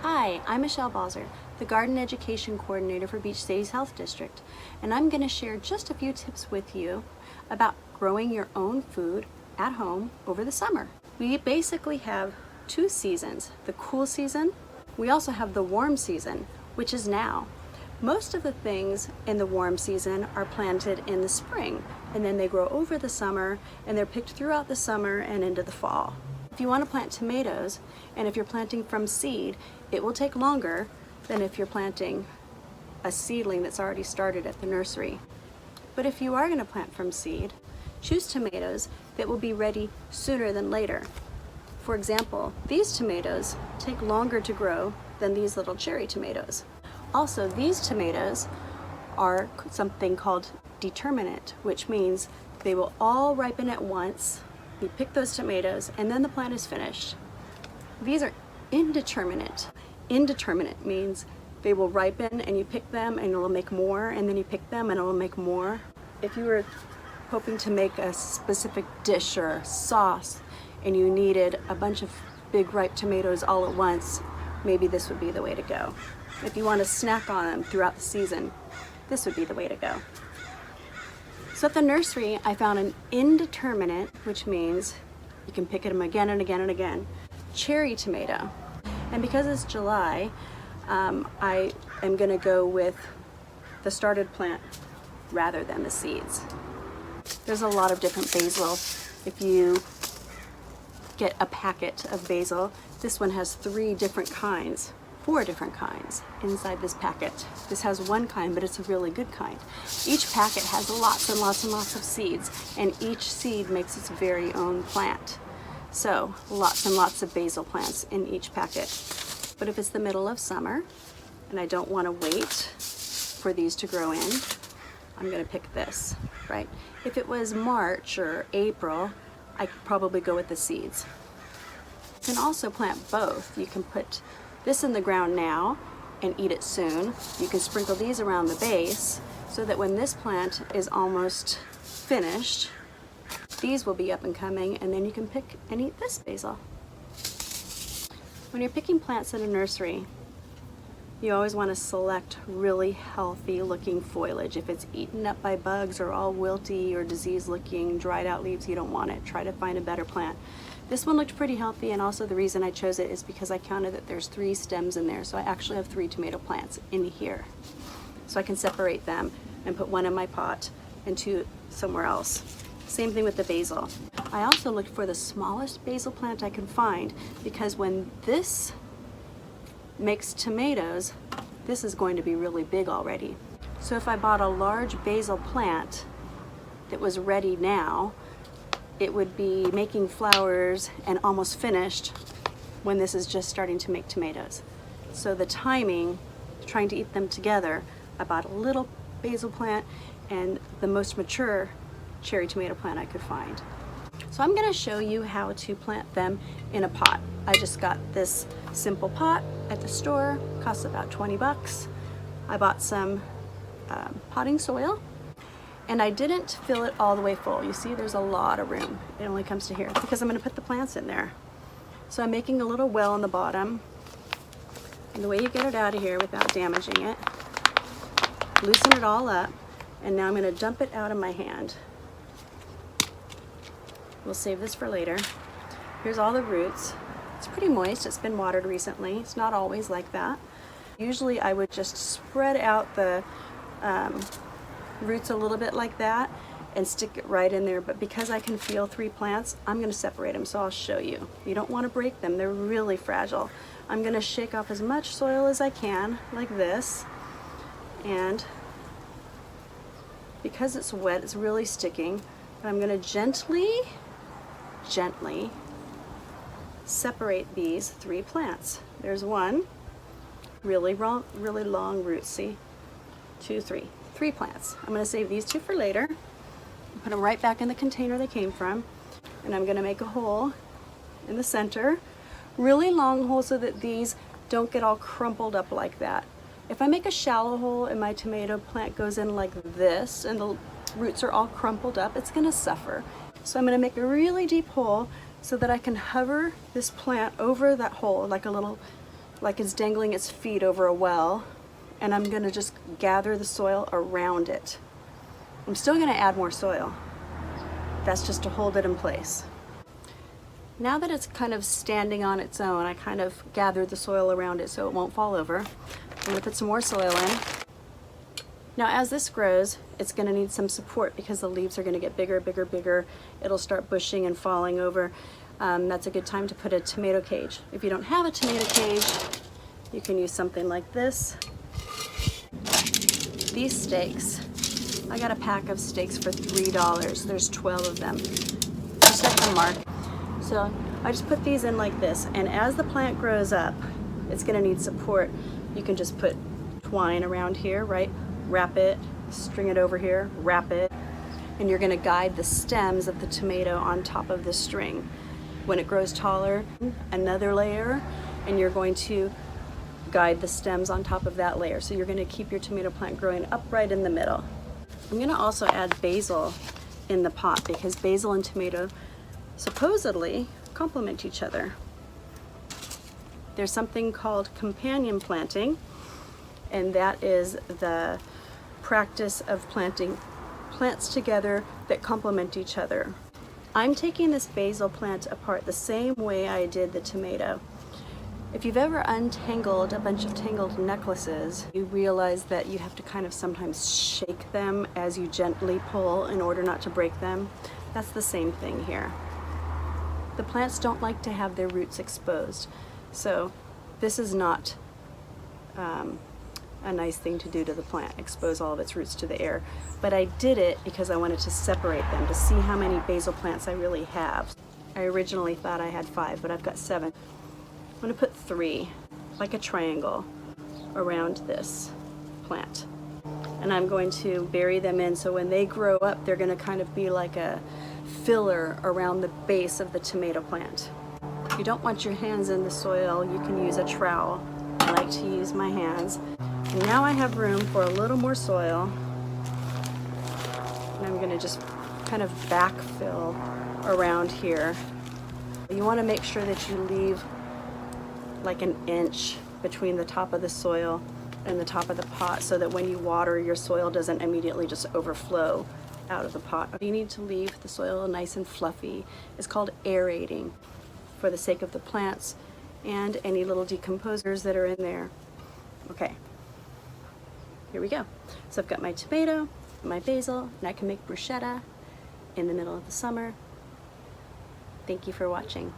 Hi, I'm Michelle Balzer, the Garden Education Coordinator for Beach Cities Health District, and I'm going to share just a few tips with you about growing your own food at home over the summer. We basically have two seasons, the cool season. We also have the warm season, which is now. Most of the things in the warm season are planted in the spring, and then they grow over the summer, and they're picked throughout the summer and into the fall. If you want to plant tomatoes, and if you're planting from seed, it will take longer than if you're planting a seedling that's already started at the nursery. But if you are going to plant from seed, choose tomatoes that will be ready sooner than later. For example, these tomatoes take longer to grow than these little cherry tomatoes. Also, these tomatoes are something called determinate, which means they will all ripen at once. You pick those tomatoes and then the plant is finished. These are indeterminate. Indeterminate means they will ripen and you pick them and it'll make more, and then you pick them and it'll make more. If you were hoping to make a specific dish or sauce and you needed a bunch of big ripe tomatoes all at once, maybe this would be the way to go. If you want to snack on them throughout the season, this would be the way to go. So at the nursery, I found an indeterminate, which means you can pick them again and again and again, cherry tomato. And because it's July, I am going to go with the started plant rather than the seeds. There's a lot of different basil. If you get a packet of basil, this one has four different kinds inside this packet. This has one kind, but it's a really good kind. Each packet has lots and lots and lots of seeds, and each seed makes its very own plant. So lots and lots of basil plants in each packet. But if it's the middle of summer and I don't want to wait for these to grow in, I'm going to pick this, right? If it was March or April, I could probably go with the seeds. You can also plant both. You can put this in the ground now and eat it soon. You can sprinkle these around the base so that when this plant is almost finished, these will be up and coming, and then you can pick and eat this basil. When you're picking plants in a nursery, you always want to select really healthy looking foliage. If it's eaten up by bugs or all wilty or disease looking, dried out leaves, you don't want it. Try to find a better plant. This one looked pretty healthy, and also the reason I chose it is because I counted that there's 3 stems in there, so I actually have 3 tomato plants in here. So I can separate them and put 1 in my pot and 2 somewhere else. Same thing with the basil. I also looked for the smallest basil plant I could find, because when this makes tomatoes, this is going to be really big already. So if I bought a large basil plant that was ready now, it would be making flowers and almost finished when this is just starting to make tomatoes. So the timing, trying to eat them together, I bought a little basil plant and the most mature cherry tomato plant I could find. So I'm going to show you how to plant them in a pot. I just got this simple pot at the store, costs about 20 bucks. I bought some potting soil, and I didn't fill it all the way full. You see, there's a lot of room. It only comes to here because I'm going to put the plants in there. So I'm making a little well in the bottom, and the way you get it out of here without damaging it, loosen it all up, and now I'm going to dump it out of my hand. We'll save this for later. Here's all the roots. It's pretty moist. It's been watered recently. It's not always like that. Usually I would just spread out the roots a little bit like that and stick it right in there, but because I can feel 3 plants, I'm going to separate them, so I'll show you. You don't want to break them. They're really fragile. I'm going to shake off as much soil as I can, like this, and because it's wet, it's really sticking, but I'm going to gently separate these 3 plants. There's one, really long root, see? 2, 3. 3 plants. I'm going to save these 2 for later. Put them right back in the container they came from, and I'm going to make a hole in the center, really long hole so that these don't get all crumpled up like that. If I make a shallow hole and my tomato plant goes in like this and the roots are all crumpled up, it's going to suffer. So I'm going to make a really deep hole so that I can hover this plant over that hole like a little like it's dangling its feet over a well, and I'm gonna just gather the soil around it. I'm still gonna add more soil. That's just to hold it in place. Now that it's kind of standing on its own, I kind of gathered the soil around it so it won't fall over. I'm gonna put some more soil in. Now as this grows, it's gonna need some support because the leaves are gonna get bigger, bigger, bigger. It'll start bushing and falling over. That's a good time to put a tomato cage. If you don't have a tomato cage, you can use something like this. These stakes, I got a pack of stakes for $3. There's 12 of them, just at the mark. So I just put these in like this, and as the plant grows up, it's gonna need support. You can just put twine around here, right? Wrap it, string it over here, wrap it, and you're gonna guide the stems of the tomato on top of the string. When it grows taller, another layer, and you're going to guide the stems on top of that layer. So you're gonna keep your tomato plant growing upright in the middle. I'm gonna also add basil in the pot because basil and tomato supposedly complement each other. There's something called companion planting, and that is the practice of planting plants together that complement each other. I'm taking this basil plant apart the same way I did the tomato. If you've ever untangled a bunch of tangled necklaces, you realize that you have to kind of sometimes shake them as you gently pull in order not to break them. That's the same thing here. The plants don't like to have their roots exposed, so this is not a nice thing to do to the plant, expose all of its roots to the air. But I did it because I wanted to separate them to see how many basil plants I really have. I originally thought I had 5, but I've got 7. I'm gonna put 3, like a triangle, around this plant. And I'm going to bury them in so when they grow up, they're gonna kind of be like a filler around the base of the tomato plant. If you don't want your hands in the soil, you can use a trowel. I like to use my hands. And now I have room for a little more soil. And I'm gonna just kind of backfill around here. You wanna make sure that you leave like an inch between the top of the soil and the top of the pot so that when you water, your soil doesn't immediately just overflow out of the pot. You need to leave the soil nice and fluffy. It's called aerating for the sake of the plants and any little decomposers that are in there. Okay, here we go. So I've got my tomato, my basil, and I can make bruschetta in the middle of the summer. Thank you for watching.